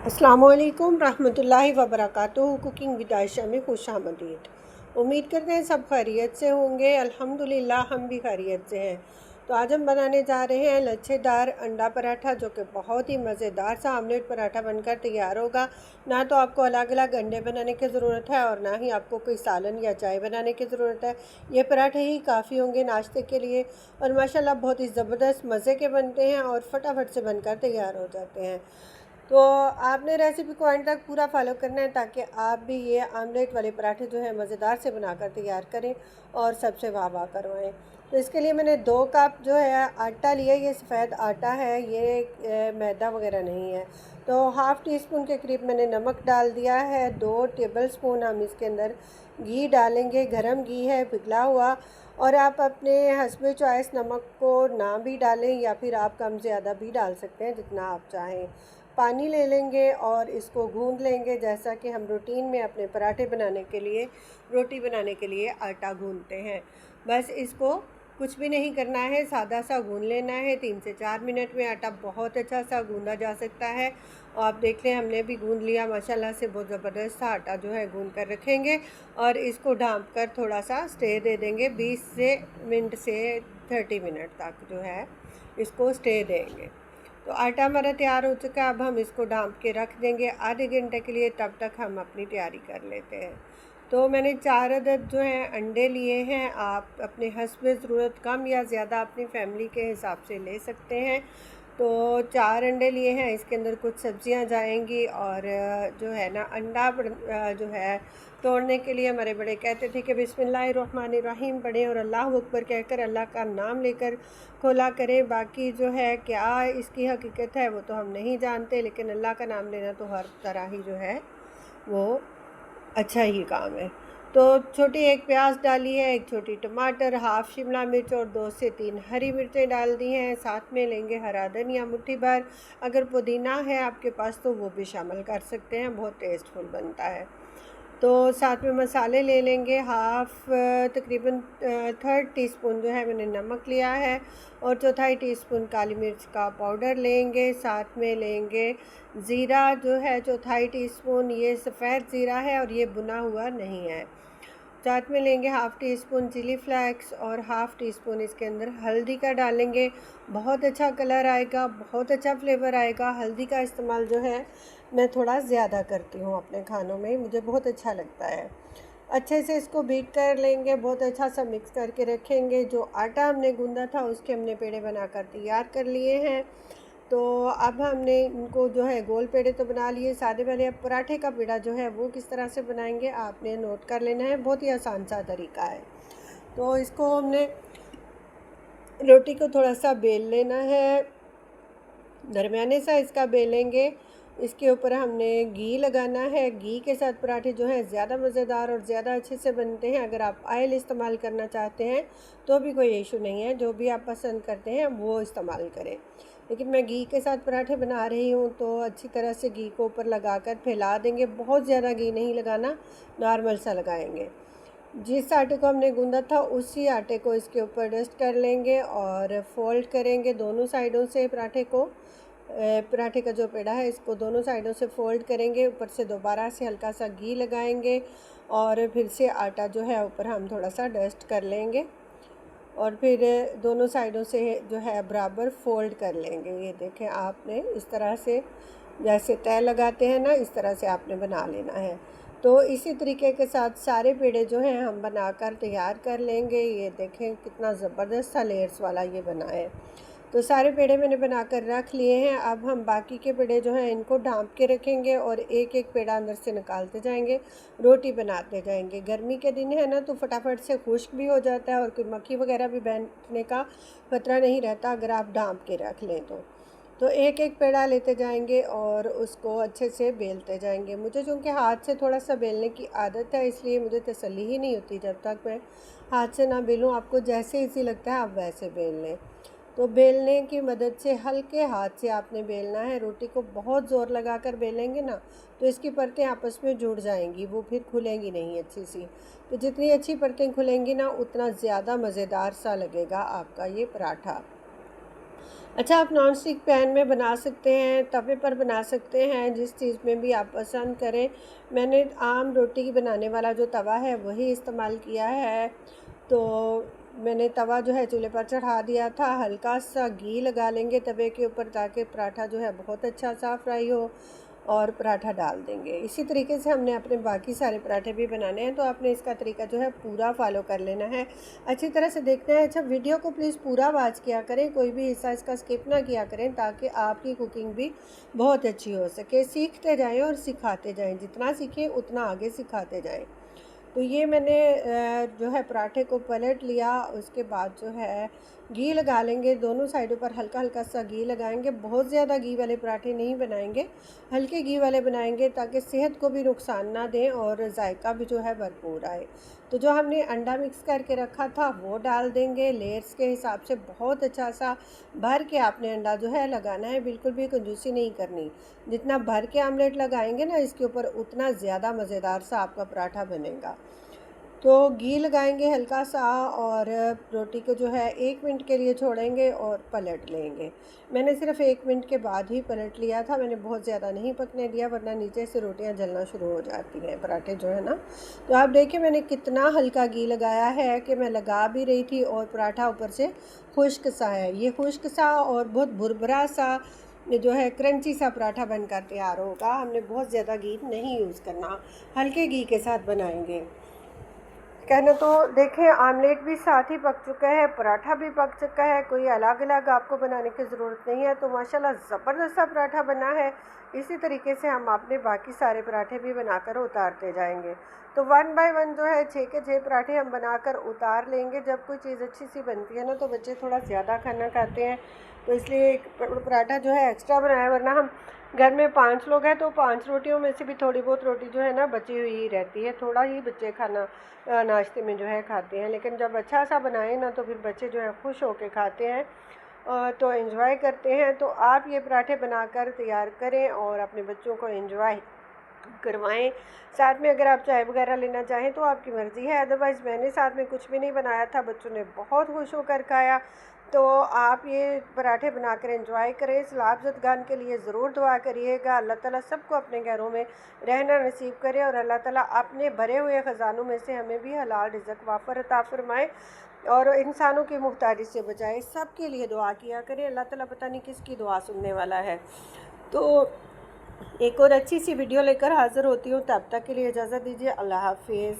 अस्सलामुअलैकुम रहमतुल्लाहि व बरकातुहू। कुकिंग विद आयशा में खुशामदीद। उम्मीद करते हैं सब खैरियत से होंगे। अल्हम्दुलिल्लाह हम भी खैरियत से हैं। तो आज हम बनाने जा रहे हैं लच्छेदार अंडा पराठा, जो कि बहुत ही मज़ेदार सा आमलेट पराठा बनकर तैयार होगा। ना तो आपको अलग अलग अंडे बनाने की ज़रूरत है और ना ही आपको कोई सालन या चाय बनाने की ज़रूरत है। ये पराठे ही काफ़ी होंगे नाश्ते के लिए और माशाल्लाह बहुत ही ज़बरदस्त मज़े के बनते हैं और फटाफट से बनकर तैयार हो जाते हैं। तो आपने रेसिपी को एंड तक पूरा फॉलो करना है ताकि आप भी ये आमलेट वाले पराठे जो है मज़ेदार से बनाकर तैयार करें और सबसे वाह वाह करवाएँ। तो इसके लिए मैंने 2 कप जो है आटा लिया। ये सफ़ेद आटा है, ये मैदा वगैरह नहीं है। तो हाफ़ टी स्पून के करीब मैंने नमक डाल दिया है। 2 टेबल स्पून हम इसके अंदर घी डालेंगे। गरम घी है, पिघला हुआ। और आप अपने हस्बे चॉइस नमक को ना भी डालें या फिर आप कम ज़्यादा भी डाल सकते हैं, जितना आप चाहें। पानी ले लेंगे और इसको गूंद लेंगे, जैसा कि हम रूटीन में अपने पराठे बनाने के लिए, रोटी बनाने के लिए आटा गूंदते हैं। बस इसको कुछ भी नहीं करना है, सादा सा गूंद लेना है। 3 से 4 मिनट में आटा बहुत अच्छा सा गूंदा जा सकता है। और आप देख लें, हमने भी गूंद लिया माशाल्लाह से। बहुत ज़बरदस्त सा आटा जो है गूंद कर रखेंगे और इसको ढाँप कर थोड़ा सा स्टे दे देंगे। 20 मिनट से 30 मिनट तक जो है इसको स्टे देंगे। तो आटा हमारा तैयार हो चुका है। अब हम इसको ढाँप के रख देंगे आधे घंटे के लिए। तब तक हम अपनी तैयारी कर लेते हैं। तो मैंने 4 अदद जो हैं अंडे लिए हैं। आप अपने हस्ब ज़रूरत कम या ज़्यादा अपनी फैमिली के हिसाब से ले सकते हैं। तो 4 अंडे लिए हैं। इसके अंदर कुछ सब्जियां जाएंगी और जो है ना अंडा जो है तोड़ने के लिए हमारे बड़े कहते थे कि बिस्मिल्लाहिर्रहमानिर्रहीम पढ़ें और अल्लाह अकबर कहकर अल्लाह का नाम लेकर खोला करें। बाकी जो है क्या इसकी हकीकत है वो तो हम नहीं जानते, लेकिन अल्लाह का नाम लेना तो हर तरह ही जो है वो अच्छा ही काम है। तो छोटी एक प्याज डाली है, एक छोटी टमाटर, हाफ़ शिमला मिर्च और 2 से 3 हरी मिर्चें डाल दी हैं। साथ में लेंगे हरा धनिया मुट्ठी भर। अगर पुदीना है आपके पास तो वो भी शामिल कर सकते हैं, बहुत टेस्टफुल बनता है। तो साथ में मसाले ले लेंगे। तकरीबन 1/3 टीस्पून जो है मैंने नमक लिया है और 1/4 टीस्पून काली मिर्च का पाउडर लेंगे। साथ में लेंगे ज़ीरा जो है 1/4 टीस्पून। ये सफ़ेद ज़ीरा है और ये भुना हुआ नहीं है। साथ में लेंगे half teaspoon chilli flakes और हाफ़ टी स्पून इसके अंदर हल्दी का डालेंगे। बहुत अच्छा कलर आएगा, बहुत अच्छा फ्लेवर आएगा। हल्दी का इस्तेमाल जो है मैं थोड़ा ज़्यादा करती हूँ अपने खानों में, मुझे बहुत अच्छा लगता है। अच्छे से इसको बीट कर लेंगे, बहुत अच्छा सा मिक्स करके रखेंगे। जो आटा हमने गूंदा था उसके हमने पेड़े बनाकर तैयार कर लिए हैं। तो अब हमने इनको जो है गोल पेड़े तो बना लिए सादे वाले। अब पराठे का पेड़ा जो है वो किस तरह से बनाएंगे आपने नोट कर लेना है, बहुत ही आसान सा तरीका है। तो इसको हमने रोटी को थोड़ा सा बेल लेना है, दरमियाने सा इसका बेलेंगे। इसके ऊपर हमने घी लगाना है। घी के साथ पराठे जो हैं ज़्यादा मज़ेदार और ज़्यादा अच्छे से बनते हैं। अगर आप ऑयल इस्तेमाल करना चाहते हैं तो भी कोई इशू नहीं है, जो भी आप पसंद करते हैं वो इस्तेमाल करें। लेकिन मैं घी के साथ पराठे बना रही हूँ, तो अच्छी तरह से घी को ऊपर लगाकर फैला देंगे। बहुत ज़्यादा घी नहीं लगाना, नॉर्मल सा लगाएंगे। जिस आटे को हमने गूंदा था उसी आटे को इसके ऊपर डस्ट कर लेंगे और फोल्ड करेंगे दोनों साइडों से पराठे को। पराठे का जो पेड़ा है इसको दोनों साइडों से फोल्ड करेंगे, ऊपर से दोबारा से हल्का सा घी लगाएंगे और फिर से आटा जो है ऊपर हम थोड़ा सा डस्ट कर लेंगे और फिर दोनों साइडों से जो है बराबर फोल्ड कर लेंगे। ये देखें, आपने इस तरह से जैसे तय लगाते हैं ना, इस तरह से आपने बना लेना है। तो इसी तरीके के साथ सारे पेड़े जो हैं हम बनाकर तैयार कर लेंगे। ये देखें कितना ज़बरदस्त सा लेयर्स वाला ये बना है। तो सारे पेड़े मैंने बनाकर रख लिए हैं। अब हम बाकी के पेड़े जो हैं इनको ढाँप के रखेंगे और एक एक पेड़ा अंदर से निकालते जाएंगे, रोटी बनाते जाएंगे। गर्मी के दिन है ना, तो फटाफट से खुश्क भी हो जाता है और कोई मक्खी वगैरह भी बैठने का खतरा नहीं रहता अगर आप ढाँप के रख लें तो एक एक पेड़ा लेते जाएंगे और उसको अच्छे से बेलते जाएंगे। मुझे चूँकि हाथ से थोड़ा सा बेलने की आदत है, इसलिए मुझे तसल्ली ही नहीं होती जब तक मैं हाथ से ना बेलूँ। आपको जैसे इजी लगता है आप वैसे बेल लें। तो बेलने की मदद से हल्के हाथ से आपने बेलना है। रोटी को बहुत ज़ोर लगाकर बेलेंगे ना तो इसकी परतें आपस में जुड़ जाएंगी, वो फिर खुलेंगी नहीं अच्छी सी। तो जितनी अच्छी परतें खुलेंगी ना उतना ज़्यादा मज़ेदार सा लगेगा आपका ये पराठा। अच्छा, आप नॉन स्टिक पैन में बना सकते हैं, तवे पर बना सकते हैं, जिस चीज़ में भी आप पसंद करें। मैंने आम रोटी की बनाने वाला जो तवा है वही इस्तेमाल किया है। तो मैंने तवा जो है चूल्हे पर चढ़ा दिया था। हल्का सा घी लगा लेंगे तवे के ऊपर ताकि पराठा जो है बहुत अच्छा सा फ्राई हो, और पराठा डाल देंगे। इसी तरीके से हमने अपने बाकी सारे पराठे भी बनाने हैं, तो आपने इसका तरीका जो है पूरा फॉलो कर लेना है, अच्छी तरह से देखना है। अच्छा, वीडियो को प्लीज़ पूरा वॉच किया करें, कोई भी हिस्सा इसका स्किप ना किया करें, ताकि आपकी कुकिंग भी बहुत अच्छी हो सके। सीखते जाएं और सिखाते जाएं, जितना सीखें उतना आगे सिखाते जाएं। तो ये मैंने जो है पराठे को पलट लिया। उसके बाद जो है घी लगा लेंगे, दोनों साइडों पर हल्का हल्का सा घी लगाएंगे। बहुत ज़्यादा घी वाले पराठे नहीं बनाएंगे, हल्के घी वाले बनाएंगे ताकि सेहत को भी नुकसान ना दें और जायका भी जो है भरपूर आए। तो जो हमने अंडा मिक्स करके रखा था वो डाल देंगे लेयर्स के हिसाब से। बहुत अच्छा सा भर के आपने अंडा जो है लगाना है, बिल्कुल भी कंजूसी नहीं करनी। जितना भर के आमलेट लगाएंगे ना इसके ऊपर, उतना ज़्यादा मज़ेदार सा आपका पराठा बनेगा। तो घी लगाएंगे हल्का सा, और रोटी को जो है 1 मिनट के लिए छोड़ेंगे और पलट लेंगे। मैंने सिर्फ 1 मिनट के बाद ही पलट लिया था, मैंने बहुत ज़्यादा नहीं पकने दिया, वरना नीचे से रोटियां जलना शुरू हो जाती हैं पराठे जो है ना। तो आप देखिए मैंने कितना हल्का घी लगाया है कि मैं लगा भी रही थी, और पराठा ऊपर से खुश्क सा है। ये खुश्क सा और बहुत भुरभुरा सा जो है क्रंची सा पराठा बनकर तैयार होगा। हमने बहुत ज़्यादा घी नहीं यूज़ करना, हल्के घी के साथ बनाएंगे। कहना तो देखें, आमलेट भी साथ ही पक चुका है, पराठा भी पक चुका है, कोई अलग अलग आपको बनाने की ज़रूरत नहीं है। तो माशाल्लाह ज़बरदस्त सा पराठा बना है। इसी तरीके से हम अपने बाकी सारे पराठे भी बनाकर उतारते जाएंगे। तो 1 बाय 1 जो है 6 के 6 पराठे हम बनाकर उतार लेंगे। जब कोई चीज़ अच्छी सी बनती है ना तो बच्चे थोड़ा ज़्यादा खाना खाते हैं, तो इसलिए एक पराठा जो है एक्स्ट्रा बनाया, वरना हम घर में 5 लोग हैं तो 5 रोटियों में से भी थोड़ी बहुत रोटी जो है ना बची हुई ही रहती है। थोड़ा ही बच्चे खाना नाश्ते में जो है खाते हैं, लेकिन जब अच्छा सा बनाए ना तो फिर बच्चे जो है खुश होके खाते हैं, तो एंजॉय करते हैं। तो आप ये पराठे बनाकर तैयार करें और अपने बच्चों को एंजॉय करवाएं। साथ में अगर आप चाय वगैरह लेना चाहें तो आपकी मर्ज़ी है, अदरवाइज़ मैंने साथ में कुछ भी नहीं बनाया था, बच्चों ने बहुत खुश होकर खाया। तो आप ये पराठे बनाकर एंजॉय करें। सलाब-ज़दगान के लिए ज़रूर दुआ करिएगा। अल्लाह ताला सबको अपने घरों में रहना नसीब करे, और अल्लाह ताला अपने भरे हुए ख़जानों में से हमें भी हलाल रिज़्क़ वाफ़र अता फ़रमाए और इंसानों की मुहताजी से बचाए। सब के लिए दुआ किया करें, अल्लाह ताला पता नहीं किसकी दुआ सुनने वाला है। तो एक और अच्छी सी वीडियो लेकर हाज़िर होती हूँ, तब तक के लिए इजाज़त दीजिए। अल्लाह हाफ़िज़।